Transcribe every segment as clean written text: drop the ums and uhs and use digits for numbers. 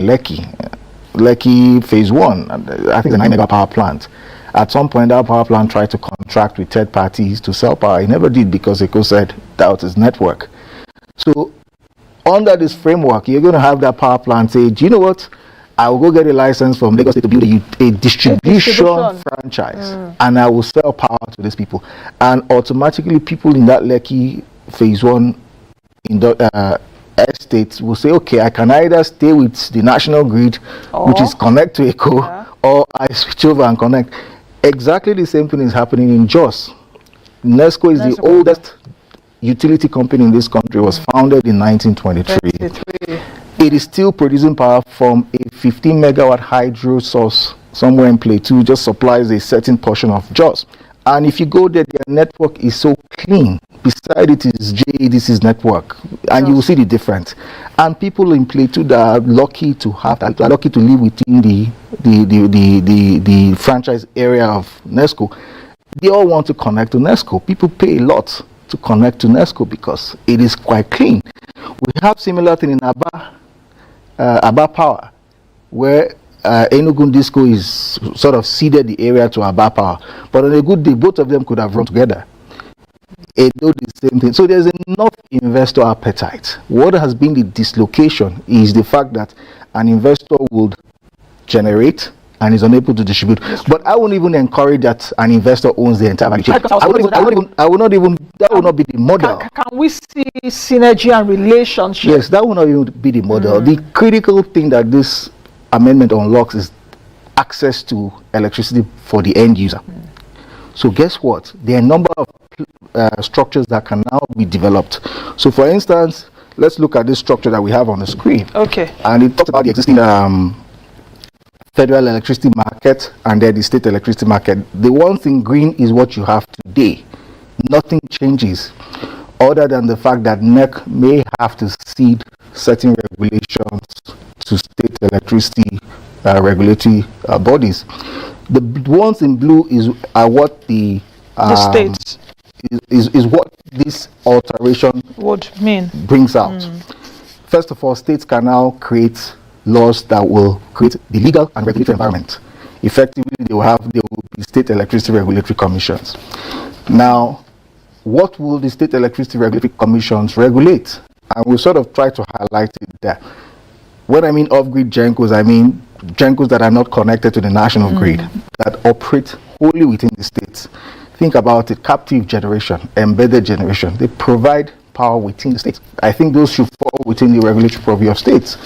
Lekki Phase 1, I think the 9 mega power plant. At some point, that power plant tried to contract with third parties to sell power. It never did because ECO said that was his network. So, under this framework, you're going to have that power plant say, do you know what? I will go get a license from Lagos State to build a distribution franchise, and I will sell power to these people. And automatically, people in that Lekki Phase 1 estates will say, okay, I can either stay with the national grid, which is connect to ECO, or I switch over and connect. Exactly the same thing is happening in Jos. NESCO is the oldest utility company in this country. It was founded in 1923. It is still producing power from a 15 megawatt hydro source somewhere in Plateau, just supplies a certain portion of Jos. And if you go there, their network is so clean. Beside it is JADC's network, and you will see the difference. And people in Plateau that are lucky to have that, are lucky to live within the franchise area of NESCO, they all want to connect to NESCO. People pay a lot to connect to NESCO because it is quite clean. We have similar thing in Aba Power, where Enugu Disco is sort of ceded the area to Aba Power. But on a good day, both of them could have run together. They do the same thing. So there's enough investor appetite. What has been the dislocation is the fact that an investor would generate and is unable to distribute. But I wouldn't even encourage that an investor owns the entire value chain. I would not even, that would not be the model. Can we see synergy and relationship? Yes, that would not even be the model. The critical thing that this amendment unlocks is access to electricity for the end user. So guess what? There are a number of structures that can now be developed. So for instance, let's look at this structure that we have on the screen. Okay. And it talks about the existing federal electricity market and then the state electricity market. The one thing green is what you have today. Nothing changes other than the fact that NEC may have to cede certain regulations to state electricity regulatory bodies. The ones in blue are what the states is what this alteration would mean brings out. First of all, states can now create laws that will create the legal and regulatory environment. Effectively, there will be state electricity regulatory commissions. Now, what will the state electricity regulatory commissions regulate? And we'll sort of try to highlight it there. When I mean off-grid GENCOs, I mean GENCOs that are not connected to the national grid, that operate wholly within the states. Think about it, captive generation, embedded generation. They provide power within the states. I think those should fall within the regulatory purview of states.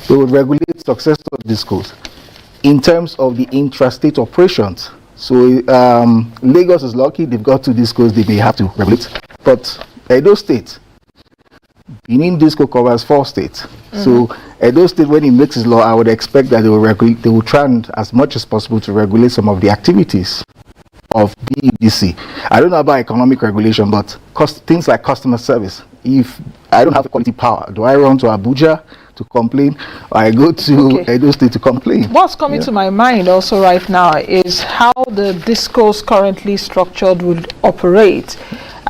They would regulate successor discos in terms of the intrastate operations. So Lagos is lucky, they've got 2 discos they may have to regulate. But Edo State, Benin Disco covers 4 states. So Edo State, when it makes its law, I would expect that they will try and, as much as possible, to regulate some of the activities of BEDC. I don't know about economic regulation, but things like customer service. If I don't have quality power, do I run to Abuja to complain, or I go to Edo State to complain? What's coming to my mind also right now is how the discos currently structured would operate.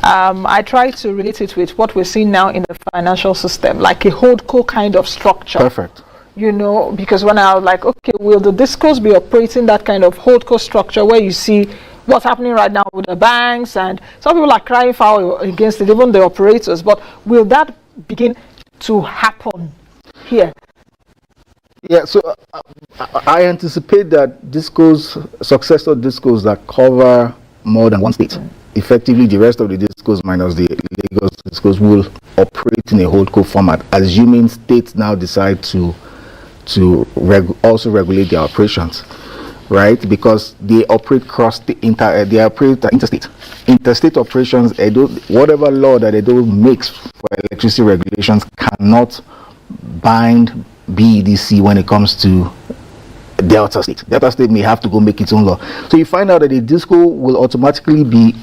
I try to relate it with what we're seeing now in the financial system, like a holdco kind of structure. Perfect. You know, because when I was like, okay, will the discos be operating that kind of holdco structure where you see what's happening right now with the banks, and some people are crying foul against it, even the operators, but will that begin to happen here? Yeah, so I anticipate that successor discos that cover more than one state, effectively the rest of the discos minus the Lagos discos will operate in a holdco format, assuming states now decide to also regulate their operations, right? Because they operate interstate. Interstate operations, whatever law that Edo makes for electricity regulations cannot bind BEDC when it comes to Delta State. Delta State may have to go make its own law. So you find out that a disco will automatically be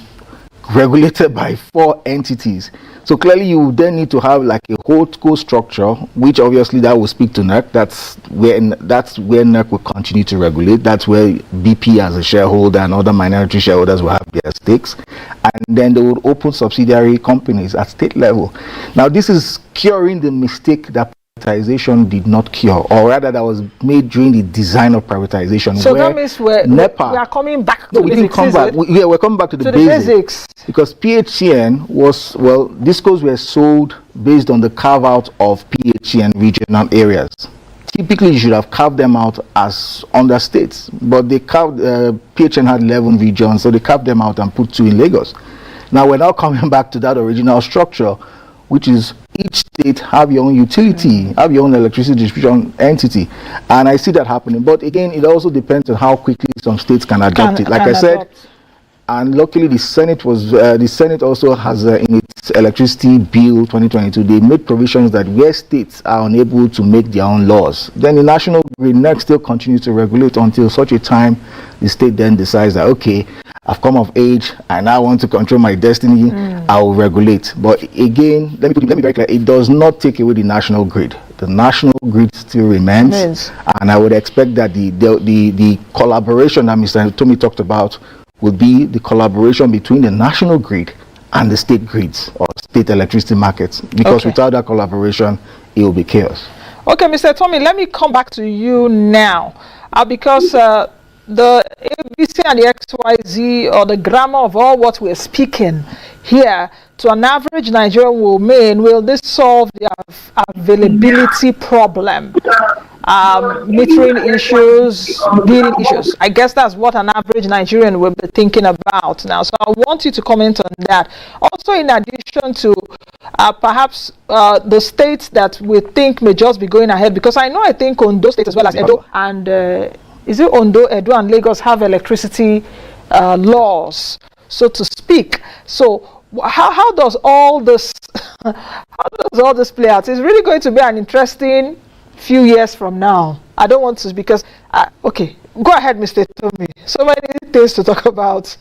regulated by 4 entities. So clearly you then need to have like a holdco structure, which obviously that will speak to NERC. That's where NERC will continue to regulate. That's where BP as a shareholder and other minority shareholders will have their stakes. And then they would open subsidiary companies at state level. Now this is curing the mistake that privatization did not cure, or rather that was made during the design of privatization. So that means we are coming back to we didn't come back. We're coming back to the basics. Because PHCN was, well, discos were sold based on the carve out of PHCN regional areas. Typically, you should have carved them out as under states, but they carved, PHN had 11 regions, so they carved them out and put 2 in Lagos. Now we're now coming back to that original structure, which is each state have your own utility, have your own electricity distribution entity, and I see that happening. But again, it also depends on how quickly some states can adopt it. Like I said, and luckily the Senate was the Senate also has in its electricity bill 2022, they made provisions that where states are unable to make their own laws, then the national grid next still continues to regulate until such a time the state then decides that, okay, I've come of age and I want to control my destiny, I will regulate. But again, let me be very clear, it does not take away the national grid. The national grid still remains, and I would expect that the collaboration that Mr. Tomi talked about will be the collaboration between the national grid and the state grids or state electricity markets, because without that collaboration, it will be chaos. Okay, Mr. Tomi, let me come back to you now, because the ABC and the XYZ, or the grammar of all what we're speaking here, to an average Nigerian woman, will this solve the availability problem? Metering issues, billing issues. I guess that's what an average Nigerian will be thinking about now. So I want you to comment on that. Also, in addition to perhaps the states that we think may just be going ahead, because I think Ondo State as well as Edo and is it Ondo, Edo, and Lagos have electricity laws, so to speak. So how does all this play out? It's really going to be an interesting few years from now. I don't want to, because okay, go ahead, Mr. Tomi. So many things to talk about.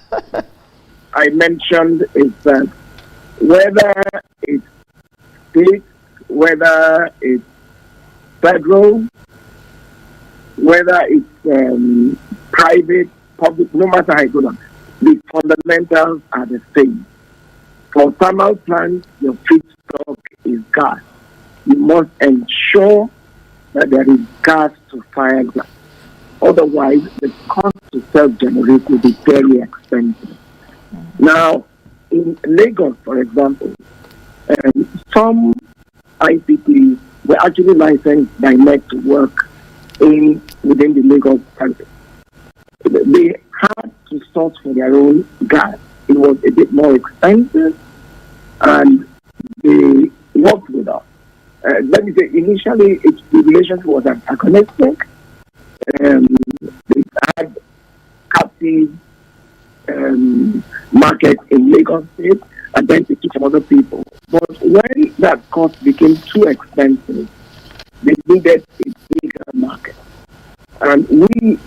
I mentioned is that whether it's state, whether it's federal, whether it's private, public, no matter how you go down, the fundamentals are the same. For thermal plants, your feedstock is gas. You must ensure that there is gas to fire gas. Otherwise, the cost to self-generate will be very expensive. Now, in Lagos, for example, some IPPs were actually licensed by NEC to work within the Lagos country. They had to source for their own gas. It was a bit more expensive, and they worked with us. Let me say, initially, the relationship was antagonistic. They had captive market in Lagos State, and then they took some other people. But when that cost became too expensive, they needed a bigger market. And we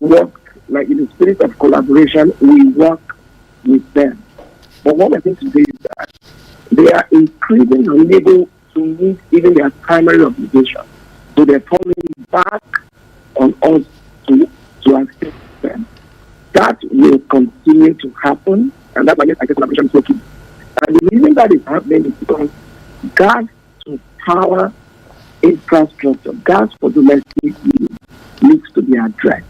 worked, like in the spirit of collaboration, we work with them. But what I think today is that they are increasingly unable to meet even their primary obligation. So they're falling back on us to assist them. That will continue to happen, and that's why I guess collaboration is so key. And the reason that is happening is because gas to power infrastructure, gas for domestic use, needs to be addressed.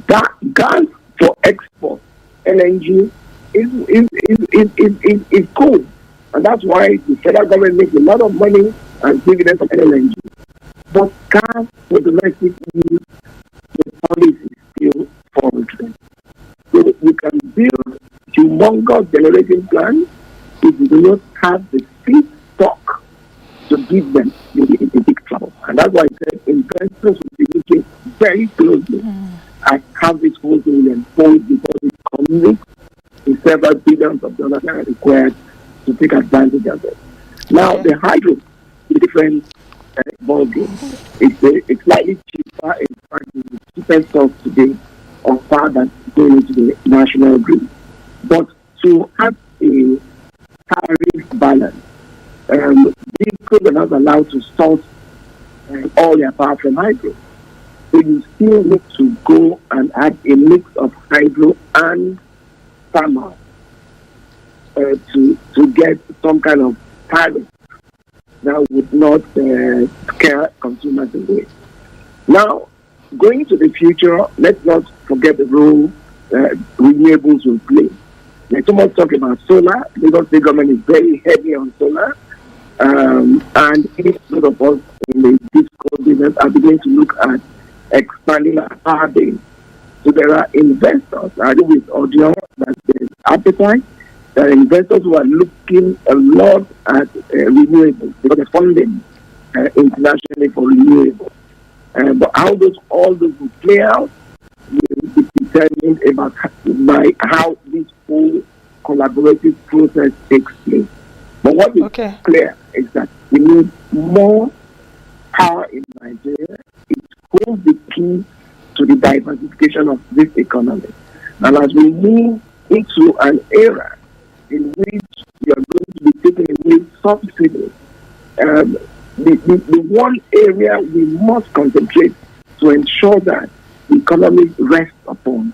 That gas for export, LNG, is cool. And that's why the federal government makes a lot of money and dividends from LNG. But gas for domestic use, the policy still faltering. So we can build humongous generating plants if we do not have the feedstock to give them a big trouble. And that's why I said investors will be looking very closely at how this whole thing will unfold, because it commits in several billions of dollars that are required to take advantage of it. Now, the hydro is a different ballgame. It's slightly cheaper. In fact, it's the cheapest source today of power that's going into the national grid. But to have a tariff balance, vehicles are not allowed to source all their power from hydro. So you still need to go and add a mix of hydro and thermal to get some kind of tariff that would not scare consumers away. Now, going to the future, let's not forget the role renewables will play. There's so much talk about solar. Because the government is very heavy on solar. And a lot of us in the disco business are beginning to look at expanding our power base. So there are investors, I do with audio, that there's appetite. There are investors who are looking a lot at renewables because the funding internationally for renewables. But how all those will play out will be determined by how this whole collaborative process takes place. But what is clear is that we need more power in Nigeria. It holds the key to the diversification of this economy. And as we move into an era in which we are going to be taking away subsidies, the one area we must concentrate to ensure that the economy rests upon